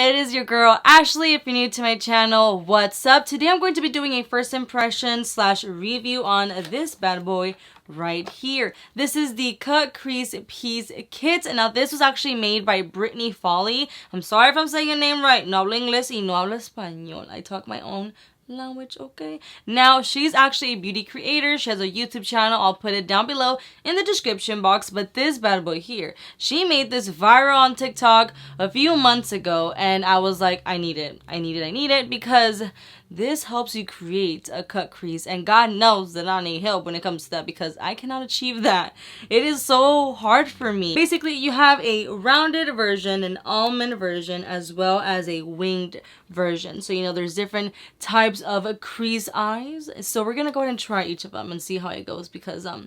it is your girl Ashley. If you're new to my channel, what's up? Today I'm going to be doing a first impression / review on this bad boy right here. This is the Cut Crease Piece Kit. Now this was actually made by Brittney Folly. I'm sorry if I'm saying your name right. No hablo inglés y no hablo español. I talk my own language, okay? Now, she's actually a beauty creator. She has a YouTube channel. I'll put it down below in the description box. But this bad boy here, she made this viral on TikTok a few months ago. And I was like, I need it because this helps you create a cut crease. And God knows that I need help when it comes to that because I cannot achieve that. It is so hard for me. Basically, you have a rounded version, an almond version, as well as a winged version. So, you know, there's different types of crease eyes. So we're gonna go ahead and try each of them and see how it goes because like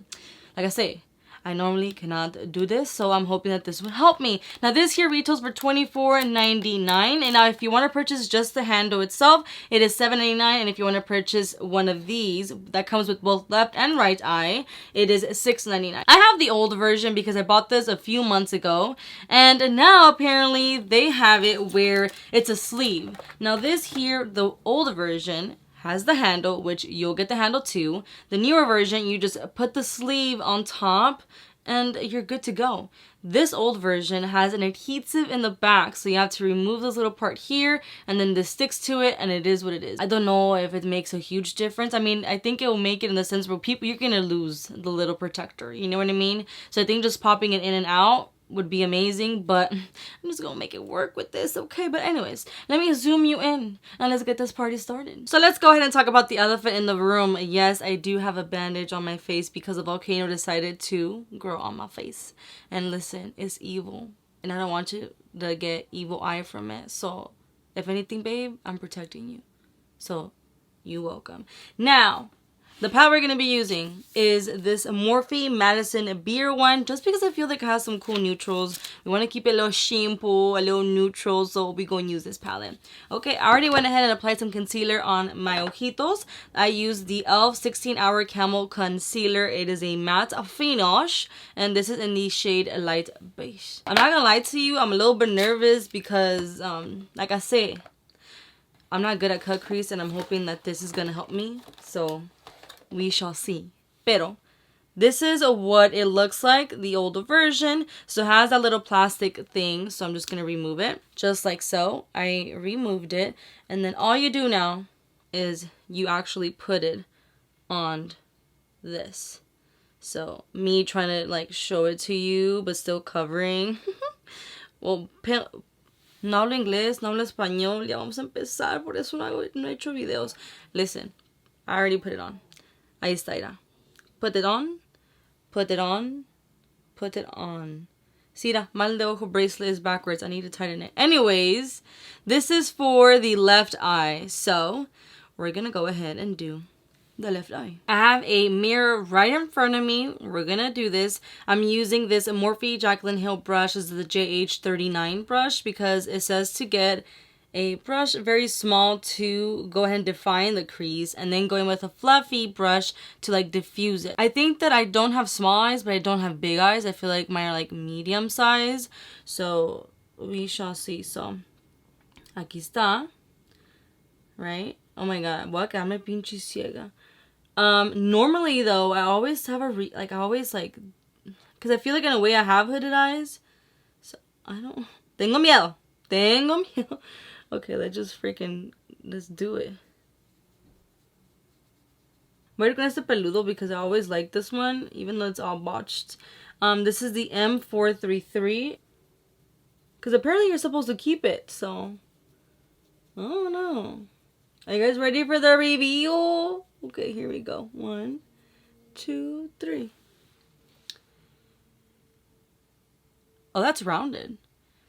I say, I normally cannot do this, so I'm hoping that this would help me. Now this here retails for $24.99, and now if you want to purchase just the handle itself, it is $7.99, and if you want to purchase one of these that comes with both left and right eye, it is $6.99. I have the old version because I bought this a few months ago, and now apparently they have it where it's a sleeve. Now this here, the old version, has the handle, which you'll get the handle too. The newer version, you just put the sleeve on top and you're good to go. This old version has an adhesive in the back, so you have to remove this little part here and then this sticks to it, and it is what it is. I don't know if it makes a huge difference. I mean, I think it will make it in the sense where you're gonna lose the little protector, you know what I mean? So I think just popping it in and out would be amazing, but I'm just gonna make it work with this, okay? But anyways, let me zoom you in and let's get this party started. So let's go ahead and talk about the elephant in the room. Yes, I do have a bandage on my face because a volcano decided to grow on my face. And listen, it's evil, and I don't want you to get evil eye from it. So if anything, babe, I'm protecting you. So you're welcome. Now, the palette we're going to be using is this Morphe Madison Beer one, just because I feel like it has some cool neutrals. We want to keep it a little simple, a little neutral, so we're going to use this palette. Okay, I already went ahead and applied some concealer on my ojitos. I used the e.l.f. 16 Hour Camel Concealer. It is a matte finish, and this is in the shade Light Beige. I'm not going to lie to you, I'm a little bit nervous because, like I say, I'm not good at cut crease, and I'm hoping that this is going to help me, so we shall see. Pero this is what it looks like, the older version. So it has that little plastic thing. So I'm just going to remove it. Just like so. I removed it. And then all you do now is you actually put it on this. So me trying to like show it to you, but still covering. Well, no hablo inglés, no hablo español. Ya vamos a empezar. Por eso no he hecho videos. Listen, I already put it on. Ahí está, mira. Put it on, put it on, put it on. See, the mal de ojo bracelet is backwards. I need to tighten it. Anyways, this is for the left eye. So, we're going to go ahead and do the left eye. I have a mirror right in front of me. We're going to do this. I'm using this Morphe Jaclyn Hill brush. This is the JH39 brush because it says to get a brush very small to go ahead and define the crease, and then going with a fluffy brush to like diffuse it. I think that I don't have small eyes, but I don't have big eyes. I feel like mine are like medium size, so we shall see. So aquí está, right? Oh my god, voy a quedarme pinche ciega. Normally though, I always have because I feel like in a way I have hooded eyes, so I don't. Tengo miedo. Okay, let's do it. Voy a ir con este peludo because I always like this one, even though it's all botched. This is the M433. Because apparently you're supposed to keep it, so I don't know. Are you guys ready for the review? Okay, here we go. 1, 2, 3. Oh, that's rounded.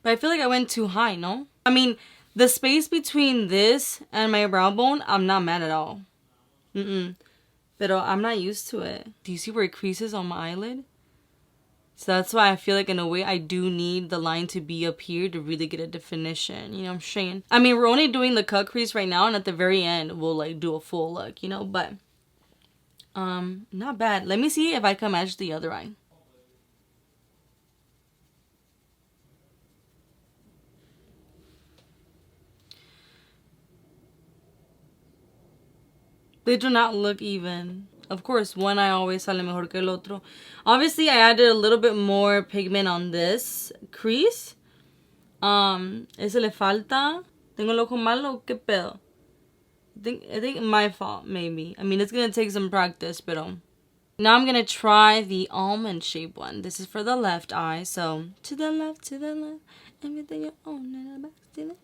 But I feel like I went too high, no? I mean, the space between this and my brow bone, I'm not mad at all. But I'm not used to it. Do you see where it creases on my eyelid? So that's why I feel like in a way I do need the line to be up here to really get a definition. You know what I'm saying? I mean, we're only doing the cut crease right now, and at the very end, we'll like do a full look, you know? But, not bad. Let me see if I can match the other eye. They do not look even. Of course, one eye always sale mejor que el otro. Obviously, I added a little bit more pigment on this crease. Ese le falta. Tengo el ojo malo, ¿qué pedo? I think my fault, maybe. I mean, it's gonna take some practice, pero... Now I'm gonna try the almond shape one. This is for the left eye, so... To the left, everything you own in the back, still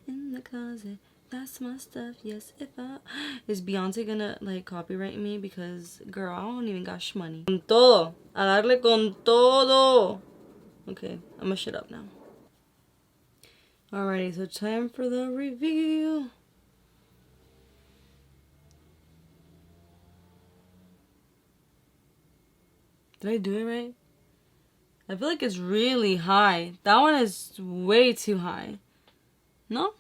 in the closet. That's my stuff, yes, if I... Is Beyonce gonna, like, copyright me? Because, girl, I don't even got money. Con todo. A darle con todo. Okay, I'm gonna shut up now. Alrighty, so time for the reveal. Did I do it right? I feel like it's really high. That one is way too high. No?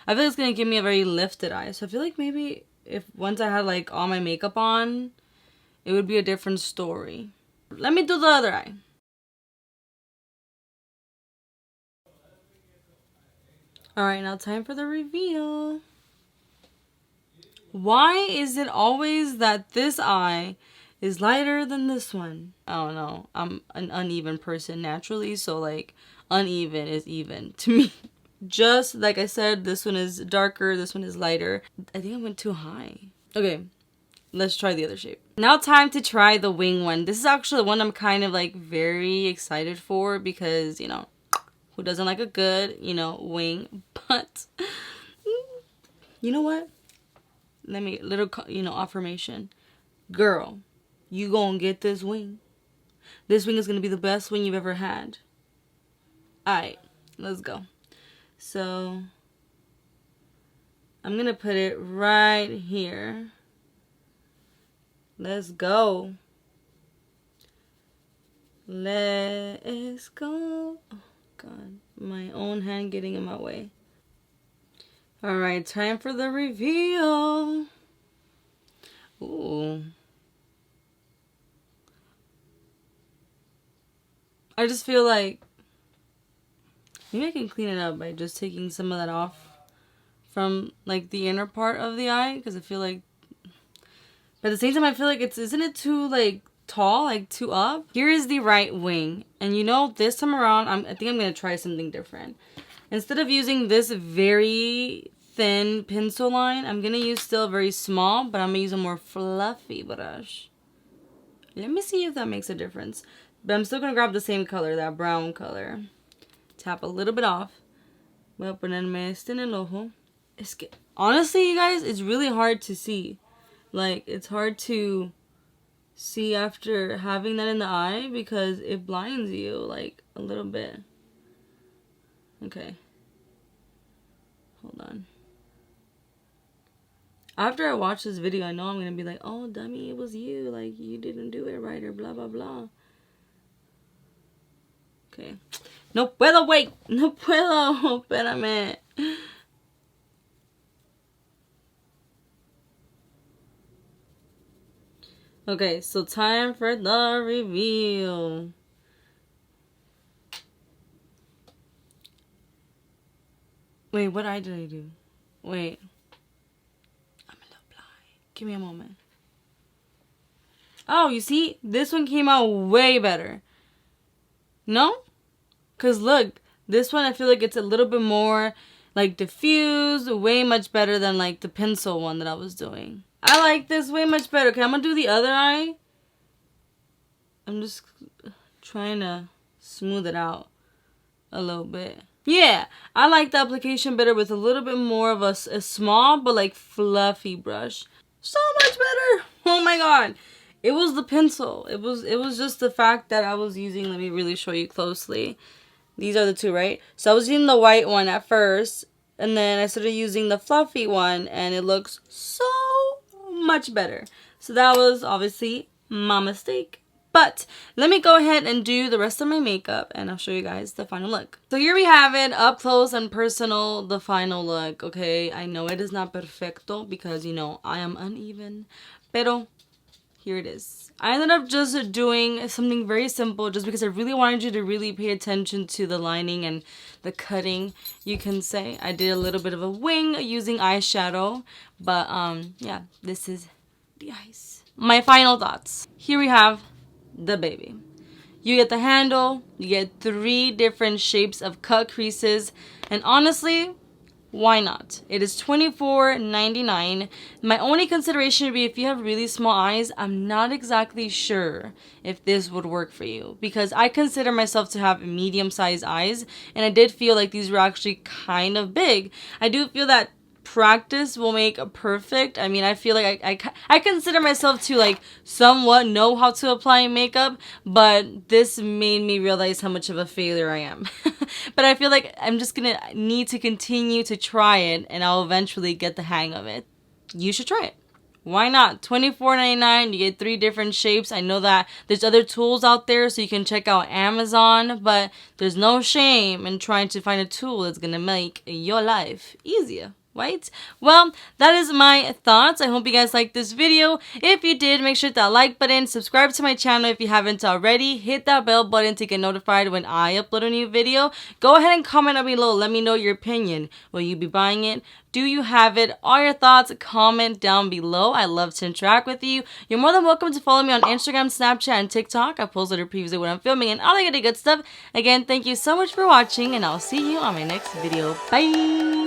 I feel like it's gonna give me a very lifted eye. So I feel like maybe if once I had like all my makeup on, it would be a different story. Let me do the other eye. Alright, now time for the reveal. Why is it always that this eye is lighter than this one? I don't know. I'm an uneven person naturally, so like uneven is even to me. Just like I said, this one is darker, this one is lighter. I think I went too high. Okay, let's try the other shape. Now time to try the wing one. This is actually one I'm kind of like very excited for because, you know, who doesn't like a good, you know, wing? But you know what? Let me, little, you know, affirmation. Girl, you gonna get this wing. This wing is gonna be the best wing you've ever had. Alright, let's go. So, I'm gonna put it right here. Let's go. Let's go. Oh, God. My own hand getting in my way. Alright, time for the reveal. Ooh. I just feel like maybe I can clean it up by just taking some of that off from like the inner part of the eye, because I feel like, but at the same time I feel like isn't it too like tall, like too up? Here is the right wing, and you know, this time around I think I'm gonna try something different. Instead of using this very thin pencil line, I'm gonna use still a very small, but I'm gonna use a more fluffy brush. Let me see if that makes a difference. But I'm still gonna grab the same color, that brown color. Tap a little bit off. Voy a ponerme este en el ojo. Es que, honestly, you guys, it's really hard to see. Like, it's hard to see after having that in the eye because it blinds you, like, a little bit. Okay. Hold on. After I watch this video, I know I'm gonna be like, oh, dummy, it was you. Like, you didn't do it right or blah, blah, blah. Okay. No puedo, wait. No puedo. Espérame. Okay, so time for the reveal. Wait, what eye did I do? Wait. I'm a little blind. Give me a moment. Oh, you see? This one came out way better. No? Because look, this one I feel like it's a little bit more like diffused, way much better than like the pencil one that I was doing. I like this way much better. Okay, I'm going to do the other eye. I'm just trying to smooth it out a little bit. Yeah, I like the application better with a little bit more of a small but like fluffy brush. So much better. Oh my God. It was the pencil. It was just the fact that I was using, let me really show you closely. These are the two, right? So I was using the white one at first, and then I started using the fluffy one, and it looks so much better. So that was obviously my mistake. But let me go ahead and do the rest of my makeup, and I'll show you guys the final look. So here we have it, up close and personal, the final look, okay? I know it is not perfecto because, you know, I am uneven, pero here it is. I ended up just doing something very simple just because I really wanted you to really pay attention to the lining and the cutting, you can say. I did a little bit of a wing using eyeshadow, but yeah, this is the eyes. My final thoughts. Here we have the baby. You get the handle, you get 3 different shapes of cut creases, and honestly, why not? It is $24.99. My only consideration would be if you have really small eyes, I'm not exactly sure if this would work for you because I consider myself to have medium-sized eyes, and I did feel like these were actually kind of big. I do feel that practice will make perfect. I mean, I feel like I consider myself to like somewhat know how to apply makeup, but this made me realize how much of a failure I am. But I feel like I'm just gonna need to continue to try it and I'll eventually get the hang of it. You should try it. Why not? $24.99, you get 3 different shapes. I know that there's other tools out there, so you can check out Amazon, but there's no shame in trying to find a tool that's gonna make your life easier. Right? Well, that is my thoughts. I hope you guys liked this video. If you did, make sure to hit that like button, subscribe to my channel if you haven't already, hit that bell button to get notified when I upload a new video. Go ahead and comment down below. Let me know your opinion. Will you be buying it? Do you have it? All your thoughts, comment down below. I love to interact with you. You're more than welcome to follow me on Instagram, Snapchat, and TikTok. I post little previews of what I'm filming and all that good stuff. Again, thank you so much for watching, and I'll see you on my next video. Bye!